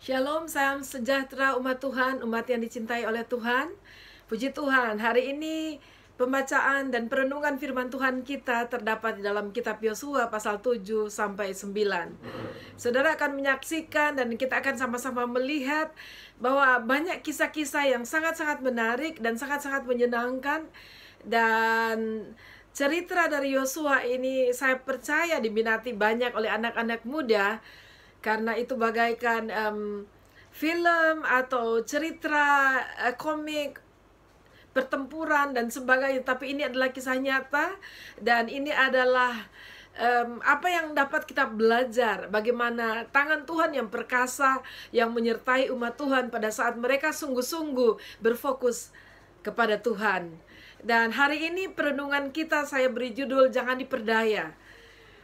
Shalom, salam sejahtera umat Tuhan, umat yang dicintai oleh Tuhan. Puji Tuhan, hari ini pembacaan dan perenungan firman Tuhan kita terdapat di dalam kitab Yosua pasal 7 sampai 9. Saudara akan menyaksikan dan kita akan sama-sama melihat bahwa banyak kisah-kisah yang sangat-sangat menarik dan sangat-sangat menyenangkan. Dan cerita dari Yosua ini saya percaya diminati banyak oleh anak-anak muda, karena itu bagaikan film atau cerita komik pertempuran dan sebagainya. Tapi ini adalah kisah nyata, dan ini adalah apa yang dapat kita belajar, bagaimana tangan Tuhan yang perkasa yang menyertai umat Tuhan pada saat mereka sungguh-sungguh berfokus kepada Tuhan. Dan hari ini perenungan kita saya beri judul Jangan Diperdaya.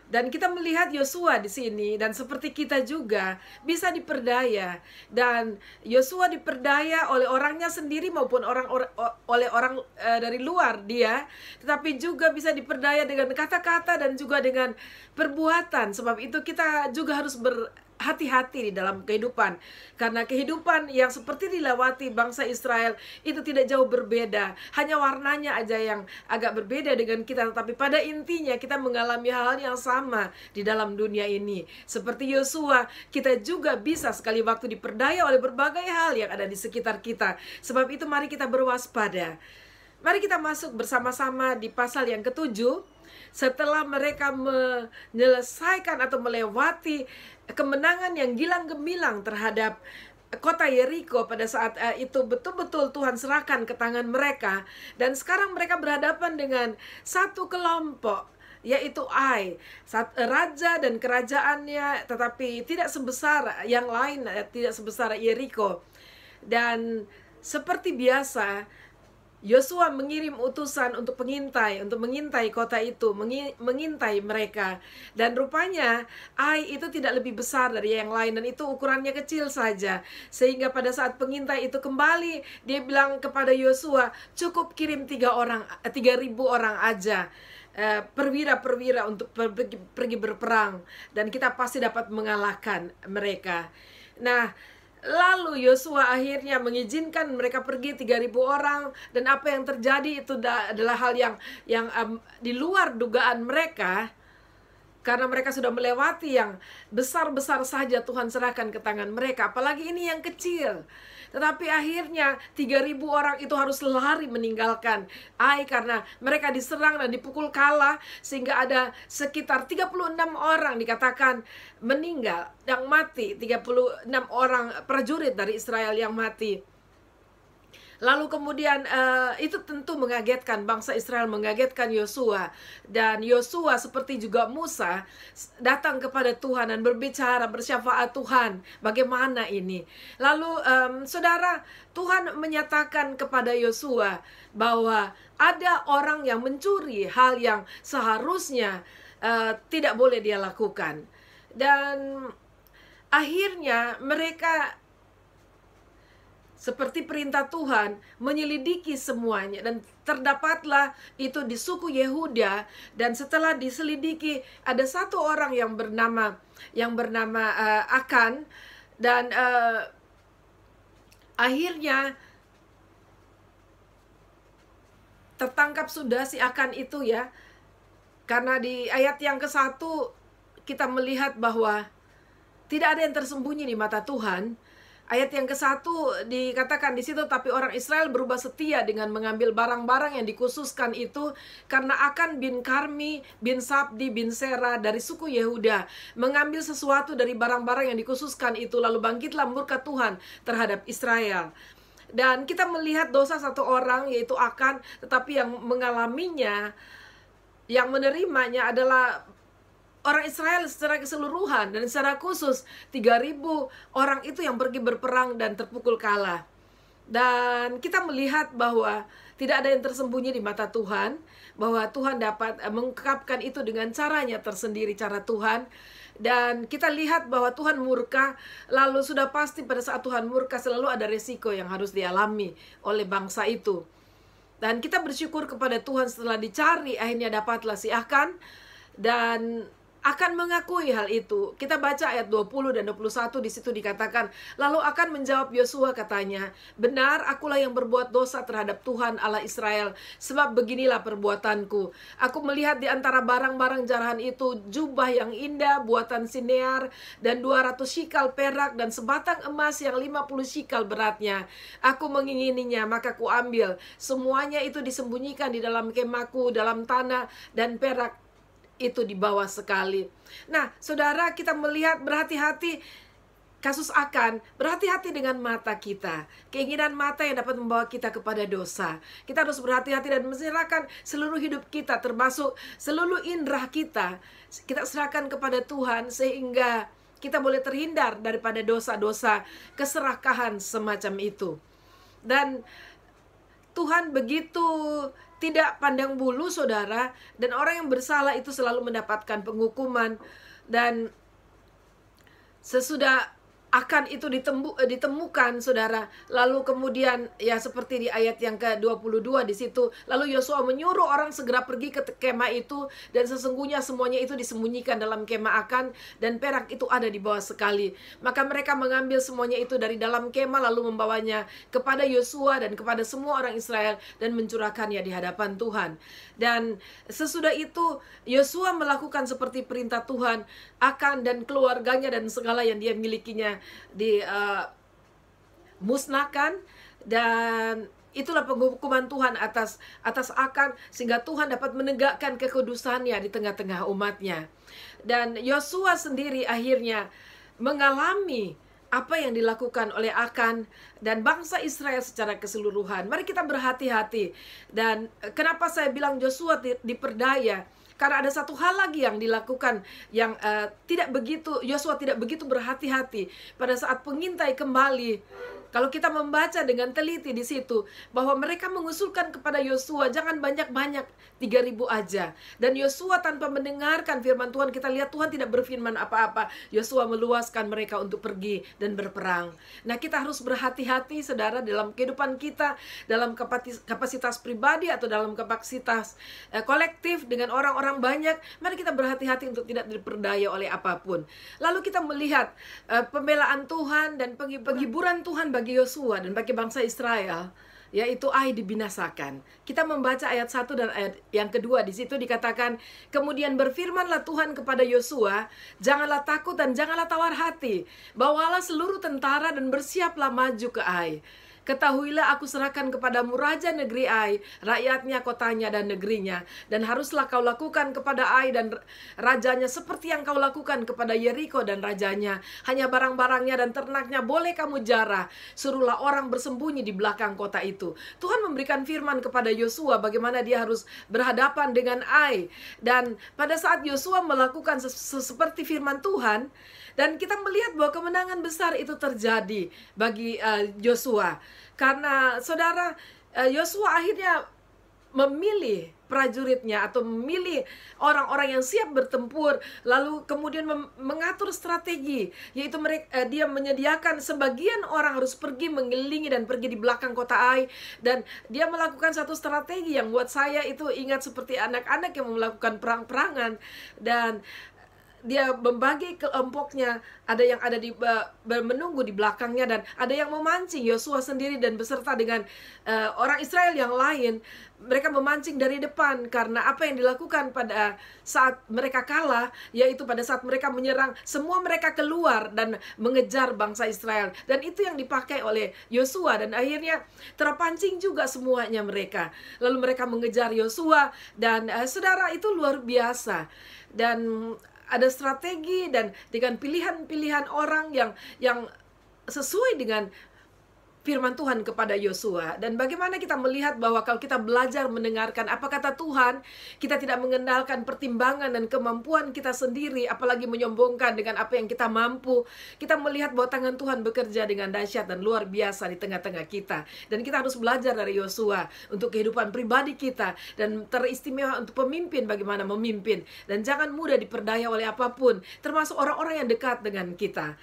Dan kita melihat Yosua di sini, dan seperti kita juga bisa diperdaya. Dan Yosua diperdaya oleh orangnya sendiri maupun oleh orang dari luar dia, tetapi juga bisa diperdaya dengan kata-kata dan juga dengan perbuatan. Sebab itu kita juga harus berhati-hati di dalam kehidupan, karena kehidupan yang seperti dilewati bangsa Israel itu tidak jauh berbeda, hanya warnanya aja yang agak berbeda dengan kita, tetapi pada intinya kita mengalami hal yang sama di dalam dunia ini. Seperti Yosua, kita juga bisa sekali waktu diperdaya oleh berbagai hal yang ada di sekitar kita. Sebab itu mari kita berwaspada. Mari kita masuk bersama-sama di pasal yang ke-7. Setelah mereka menyelesaikan atau melewati kemenangan yang gilang gemilang terhadap kota Yeriko, pada saat itu betul-betul Tuhan serahkan ke tangan mereka. Dan sekarang mereka berhadapan dengan satu kelompok, yaitu Ai, raja dan kerajaannya, tetapi tidak sebesar yang lain, tidak sebesar Yeriko. Dan seperti biasa, Yosua mengirim utusan untuk mengintai kota itu, mengintai mereka. Dan rupanya Ai itu tidak lebih besar dari yang lain, dan itu ukurannya kecil saja. Sehingga pada saat pengintai itu kembali, dia bilang kepada Yosua, cukup kirim 3.000 orang aja, perwira-perwira untuk pergi berperang, dan kita pasti dapat mengalahkan mereka. Nah, lalu Yosua akhirnya mengizinkan mereka pergi 3.000 orang, dan apa yang terjadi itu adalah hal yang di luar dugaan mereka, karena mereka sudah melewati yang besar-besar saja Tuhan serahkan ke tangan mereka, apalagi ini yang kecil. Tetapi akhirnya 3.000 orang itu harus lari meninggalkan Ai karena mereka diserang dan dipukul kalah, sehingga ada sekitar 36 orang dikatakan meninggal, yang mati, 36 orang prajurit dari Israel yang mati. Lalu kemudian itu tentu mengagetkan bangsa Israel, mengagetkan Yosua. Dan Yosua seperti juga Musa datang kepada Tuhan dan berbicara, bersyafaat, Tuhan, bagaimana ini? Lalu saudara, Tuhan menyatakan kepada Yosua bahwa ada orang yang mencuri hal yang seharusnya tidak boleh dia lakukan. Dan akhirnya mereka seperti perintah Tuhan menyelidiki semuanya, dan terdapatlah itu di suku Yehuda. Dan setelah diselidiki, ada satu orang yang bernama Akan, dan akhirnya tertangkap sudah si Akan itu ya. Karena di ayat yang ke-1 kita melihat bahwa tidak ada yang tersembunyi di mata Tuhan. Ayat yang ke-1 dikatakan di situ, tapi orang Israel berubah setia dengan mengambil barang-barang yang dikhususkan itu, karena Akan bin Karmi bin Sabdi bin Sera dari suku Yehuda mengambil sesuatu dari barang-barang yang dikhususkan itu, lalu bangkitlah murka Tuhan terhadap Israel. Dan kita melihat dosa satu orang, yaitu Akan, tetapi yang mengalaminya, yang menerimanya adalah orang Israel secara keseluruhan, dan secara khusus 3.000 orang itu yang pergi berperang dan terpukul kalah. Dan kita melihat bahwa tidak ada yang tersembunyi di mata Tuhan, bahwa Tuhan dapat mengungkapkan itu dengan caranya tersendiri, cara Tuhan. Dan kita lihat bahwa Tuhan murka, lalu sudah pasti pada saat Tuhan murka selalu ada resiko yang harus dialami oleh bangsa itu. Dan kita bersyukur kepada Tuhan, setelah dicari akhirnya dapatlah si Akan. Dan akan mengakui hal itu. Kita baca ayat 20 dan 21, di situ dikatakan, lalu akan menjawab Yosua katanya, benar, akulah yang berbuat dosa terhadap Tuhan Allah Israel, sebab beginilah perbuatanku. Aku melihat di antara barang-barang jarahan itu jubah yang indah buatan Sinear dan 200 shikal perak dan sebatang emas yang 50 shikal beratnya. Aku mengingininya, maka kuambil. Semuanya itu disembunyikan di dalam kemahku, dalam tanah, dan perak itu di bawah sekali. Nah, saudara, kita melihat berhati-hati kasus Akan, berhati-hati dengan mata kita. Keinginan mata yang dapat membawa kita kepada dosa. Kita harus berhati-hati dan menyerahkan seluruh hidup kita, termasuk seluruh indera kita. Kita serahkan kepada Tuhan sehingga kita boleh terhindar daripada dosa-dosa keserakahan semacam itu. Dan Tuhan begitu tidak pandang bulu, saudara, dan orang yang bersalah itu selalu mendapatkan penghukuman. Dan sesudah Akan itu ditemukan, saudara, lalu kemudian ya seperti di ayat yang ke-22 di situ, lalu Yosua menyuruh orang segera pergi ke kemah itu, dan sesungguhnya semuanya itu disembunyikan dalam kemah Akan, dan perak itu ada di bawah sekali. Maka mereka mengambil semuanya itu dari dalam kemah, lalu membawanya kepada Yosua dan kepada semua orang Israel, dan mencurahkannya di hadapan Tuhan. Dan sesudah itu Yosua melakukan seperti perintah Tuhan. Akan dan keluarganya dan segala yang dia milikinya dimusnahkan, dan itulah penghukuman Tuhan atas Akan, sehingga Tuhan dapat menegakkan kekudusannya di tengah-tengah umatnya. Dan Yosua sendiri akhirnya mengalami apa yang dilakukan oleh Akan dan bangsa Israel secara keseluruhan. Mari kita berhati-hati. Dan kenapa saya bilang Yosua diperdaya? Karena ada satu hal lagi yang dilakukan yang Yosua tidak begitu berhati-hati pada saat pengintai kembali. Kalau kita membaca dengan teliti di situ, bahwa mereka mengusulkan kepada Yosua, jangan banyak-banyak, 3.000 aja. Dan Yosua tanpa mendengarkan firman Tuhan, kita lihat Tuhan tidak berfirman apa-apa. Yosua meluaskan mereka untuk pergi dan berperang. Nah, kita harus berhati-hati, saudara, dalam kehidupan kita, dalam kapasitas pribadi atau dalam kapasitas kolektif dengan orang-orang banyak. Mari kita berhati-hati untuk tidak diperdaya oleh apapun. Lalu kita melihat pembelaan Tuhan dan penghiburan Tuhan bagi Yosua dan bagi bangsa Israel, yaitu Ai dibinasakan. Kita membaca ayat 1 dan ayat yang kedua, di situ dikatakan, kemudian berfirmanlah Tuhan kepada Yosua, janganlah takut dan janganlah tawar hati, bawalah seluruh tentara dan bersiaplah maju ke Ai. Ketahuilah aku serahkan kepadamu raja negeri Ai, rakyatnya, kotanya, dan negerinya. Dan haruslah kau lakukan kepada Ai dan rajanya seperti yang kau lakukan kepada Yeriko dan rajanya. Hanya barang-barangnya dan ternaknya boleh kamu jarah. Suruhlah orang bersembunyi di belakang kota itu. Tuhan memberikan firman kepada Yosua bagaimana dia harus berhadapan dengan Ai. Dan pada saat Yosua melakukan seperti firman Tuhan, dan kita melihat bahwa kemenangan besar itu terjadi bagi Yosua. Karena saudara, Yosua akhirnya memilih prajuritnya atau memilih orang-orang yang siap bertempur, lalu kemudian mengatur strategi, yaitu dia menyediakan sebagian orang harus pergi mengelilingi dan pergi di belakang kota Ai, dan dia melakukan satu strategi yang buat saya itu ingat seperti anak-anak yang melakukan perang-perangan. Dan dia membagi kelompoknya, ada yang ada menunggu di belakangnya, dan ada yang memancing. Yosua sendiri dan beserta dengan orang Israel yang lain, mereka memancing dari depan. Karena apa yang dilakukan pada saat mereka kalah, yaitu pada saat mereka menyerang, semua mereka keluar dan mengejar bangsa Israel. Dan itu yang dipakai oleh Yosua, dan akhirnya terpancing juga semuanya mereka. Lalu mereka mengejar Yosua, dan saudara, itu luar biasa. Dan ada strategi dan dengan pilihan-pilihan orang yang sesuai dengan firman Tuhan kepada Yosua. Dan bagaimana kita melihat bahwa kalau kita belajar mendengarkan apa kata Tuhan, kita tidak mengendalikan pertimbangan dan kemampuan kita sendiri, apalagi menyombongkan dengan apa yang kita mampu. Kita melihat bahwa tangan Tuhan bekerja dengan dahsyat dan luar biasa di tengah-tengah kita. Dan kita harus belajar dari Yosua untuk kehidupan pribadi kita, dan teristimewa untuk pemimpin, bagaimana memimpin. Dan jangan mudah diperdaya oleh apapun, termasuk orang-orang yang dekat dengan kita.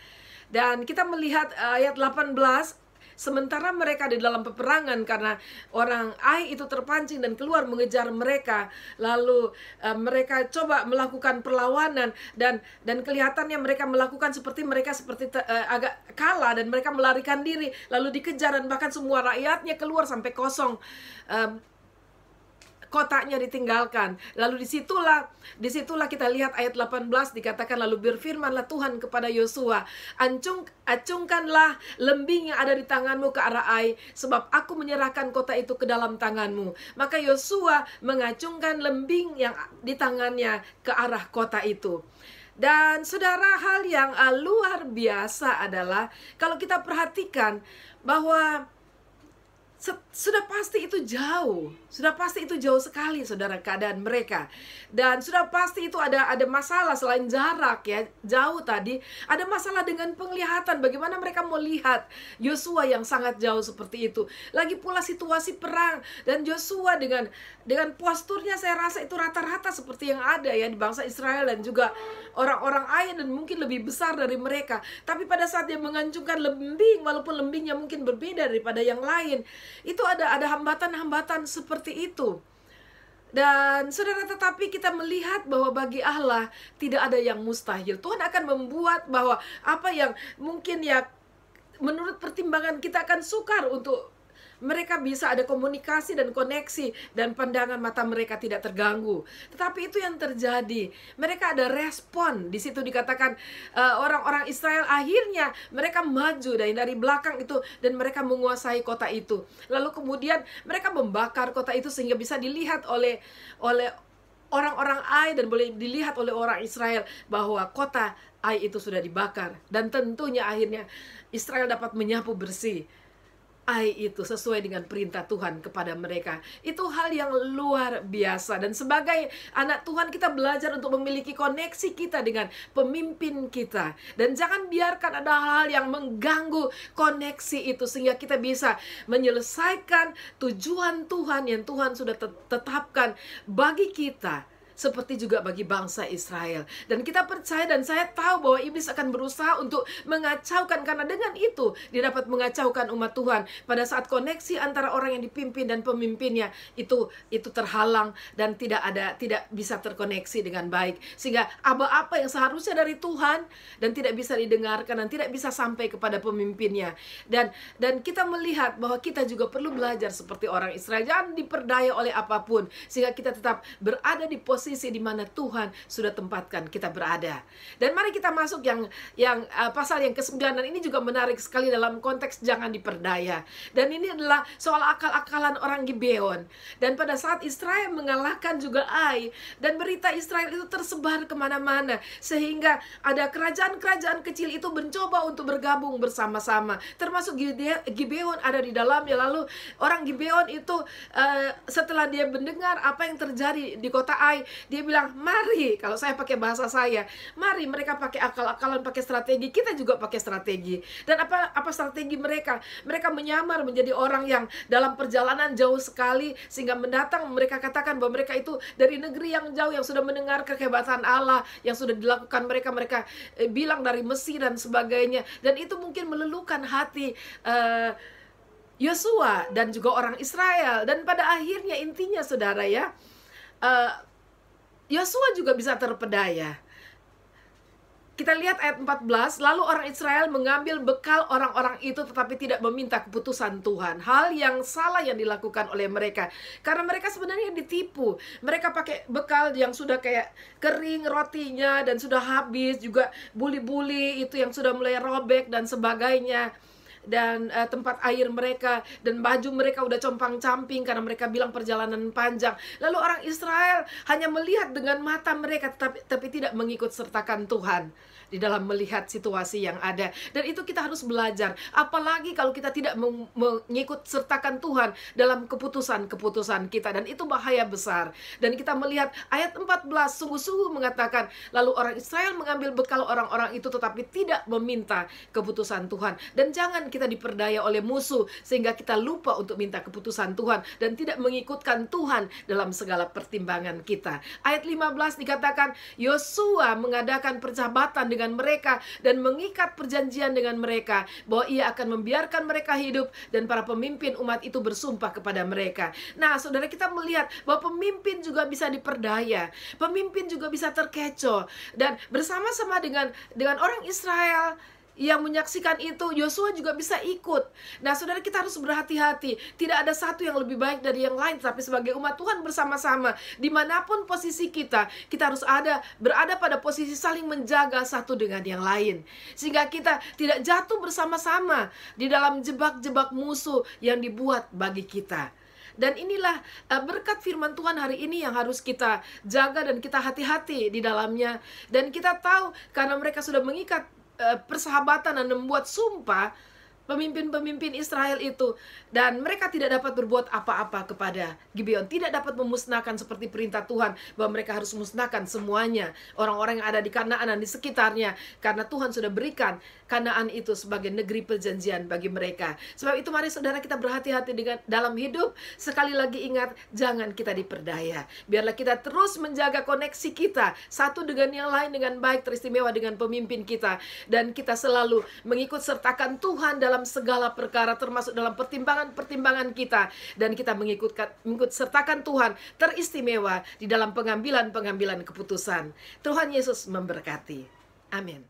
Dan kita melihat ayat 18, Sementara mereka di dalam peperangan karena orang Ai itu terpancing dan keluar mengejar mereka. Lalu mereka coba melakukan perlawanan dan kelihatannya mereka melakukan seperti agak kalah dan mereka melarikan diri lalu dikejar dan bahkan semua rakyatnya keluar sampai kosong. Kotanya ditinggalkan. Lalu disitulah kita lihat ayat 18 dikatakan, lalu berfirmanlah Tuhan kepada Yosua, acungkanlah lembing yang ada di tanganmu ke arah Ai, sebab aku menyerahkan kota itu ke dalam tanganmu. Maka Yosua mengacungkan lembing yang di tangannya ke arah kota itu. Dan saudara, hal yang luar biasa adalah kalau kita perhatikan bahwa sudah pasti itu jauh sekali saudara keadaan mereka, dan sudah pasti itu ada masalah selain jarak ya, jauh tadi ada masalah dengan penglihatan, bagaimana mereka mau lihat Yosua yang sangat jauh seperti itu, lagi pula situasi perang, dan Yosua dengan posturnya saya rasa itu rata-rata seperti yang ada ya di bangsa Israel dan juga orang-orang Ai dan mungkin lebih besar dari mereka, tapi pada saat dia mengancungkan lembing, walaupun lembingnya mungkin berbeda daripada yang lain, itu ada hambatan-hambatan seperti itu. Dan saudara, tetapi kita melihat bahwa bagi Allah tidak ada yang mustahil. Tuhan akan membuat bahwa apa yang mungkin ya menurut pertimbangan kita akan sukar untuk mereka bisa ada komunikasi dan koneksi dan pandangan mata mereka tidak terganggu. Tetapi itu yang terjadi. Mereka ada respon. Di situ dikatakan orang-orang Israel akhirnya mereka maju dari belakang itu dan mereka menguasai kota itu. Lalu kemudian mereka membakar kota itu sehingga bisa dilihat oleh orang-orang Ai dan boleh dilihat oleh orang Israel bahwa kota Ai itu sudah dibakar. Dan tentunya akhirnya Israel dapat menyapu bersih Ai itu sesuai dengan perintah Tuhan kepada mereka. Itu hal yang luar biasa. Dan sebagai anak Tuhan kita belajar untuk memiliki koneksi kita dengan pemimpin kita. Dan jangan biarkan ada hal-hal yang mengganggu koneksi itu, sehingga kita bisa menyelesaikan tujuan Tuhan yang Tuhan sudah tetapkan bagi kita, seperti juga bagi bangsa Israel. Dan kita percaya dan saya tahu bahwa iblis akan berusaha untuk mengacaukan, karena dengan itu dia dapat mengacaukan umat Tuhan pada saat koneksi antara orang yang dipimpin dan pemimpinnya itu terhalang dan tidak bisa terkoneksi dengan baik, sehingga apa yang seharusnya dari Tuhan dan tidak bisa didengarkan dan tidak bisa sampai kepada pemimpinnya. Dan kita melihat bahwa kita juga perlu belajar seperti orang Israel, jangan diperdaya oleh apapun, sehingga kita tetap berada di posisi di mana Tuhan sudah tempatkan kita berada. Dan mari kita masuk yang pasal yang ke-9, dan ini juga menarik sekali dalam konteks jangan diperdaya. Dan ini adalah soal akal-akalan orang Gibeon. Dan pada saat Israel mengalahkan juga Ai, dan berita Israel itu tersebar kemana-mana, sehingga ada kerajaan-kerajaan kecil itu mencoba untuk bergabung bersama-sama, termasuk Gibeon ada di dalamnya. Lalu orang Gibeon itu setelah dia mendengar apa yang terjadi di kota Ai, dia bilang, mari, kalau saya pakai bahasa saya, mari mereka pakai akal-akalan, pakai strategi, kita juga pakai strategi. Dan apa strategi mereka? Mereka menyamar menjadi orang yang dalam perjalanan jauh sekali, sehingga mendatang mereka katakan bahwa mereka itu dari negeri yang jauh, yang sudah mendengar kehebatan Allah yang sudah dilakukan mereka bilang dari Mesir dan sebagainya. Dan itu mungkin meluluhkan hati Yosua dan juga orang Israel. Dan pada akhirnya intinya saudara ya, Yosua juga bisa terpedaya. Kita lihat ayat 14, lalu orang Israel mengambil bekal orang-orang itu tetapi tidak meminta keputusan Tuhan. Hal yang salah yang dilakukan oleh mereka, karena mereka sebenarnya ditipu. Mereka pakai bekal yang sudah kayak kering rotinya dan sudah habis, juga buli-buli itu yang sudah mulai robek dan sebagainya. Dan tempat air mereka dan baju mereka udah compang-camping karena mereka bilang perjalanan panjang. Lalu orang Israel hanya melihat dengan mata mereka tapi tidak mengikut sertakan Tuhan di dalam melihat situasi yang ada. Dan itu kita harus belajar, apalagi kalau kita tidak mengikut sertakan Tuhan dalam keputusan-keputusan kita, dan itu bahaya besar. Dan kita melihat ayat 14 sungguh-sungguh mengatakan, lalu orang Israel mengambil bekal orang-orang itu tetapi tidak meminta keputusan Tuhan. Dan jangan kita diperdaya oleh musuh sehingga kita lupa untuk minta keputusan Tuhan dan tidak mengikutkan Tuhan dalam segala pertimbangan kita. Ayat 15 dikatakan, Yosua mengadakan persahabatan dengan mereka dan mengikat perjanjian dengan mereka bahwa Ia akan membiarkan mereka hidup dan para pemimpin umat itu bersumpah kepada mereka. Nah, saudara, kita melihat bahwa pemimpin juga bisa diperdaya, pemimpin juga bisa terkecoh, dan bersama-sama dengan orang Israel yang menyaksikan itu, Yosua juga bisa ikut. Nah, saudara, kita harus berhati-hati. Tidak ada satu yang lebih baik dari yang lain, tapi sebagai umat Tuhan bersama-sama, dimanapun posisi kita harus berada pada posisi saling menjaga satu dengan yang lain, sehingga kita tidak jatuh bersama-sama di dalam jebak-jebak musuh yang dibuat bagi kita. Dan inilah berkat firman Tuhan hari ini yang harus kita jaga dan kita hati-hati di dalamnya. Dan kita tahu karena mereka sudah mengikat persahabatan dan membuat sumpah, pemimpin-pemimpin Israel itu, dan mereka tidak dapat berbuat apa-apa kepada Gibeon, tidak dapat memusnahkan seperti perintah Tuhan bahwa mereka harus musnahkan semuanya orang-orang yang ada di Kanaan dan di sekitarnya, karena Tuhan sudah berikan Kanaan itu sebagai negeri perjanjian bagi mereka. Sebab itu mari saudara kita berhati-hati dengan dalam hidup. Sekali lagi ingat, jangan kita diperdaya. Biarlah kita terus menjaga koneksi kita satu dengan yang lain dengan baik, teristimewa dengan pemimpin kita, dan kita selalu mengikut sertakan Tuhan dalam segala perkara, termasuk dalam pertimbangan-pertimbangan kita, dan kita mengikut sertakan Tuhan teristimewa di dalam pengambilan keputusan. Tuhan Yesus memberkati. Amin.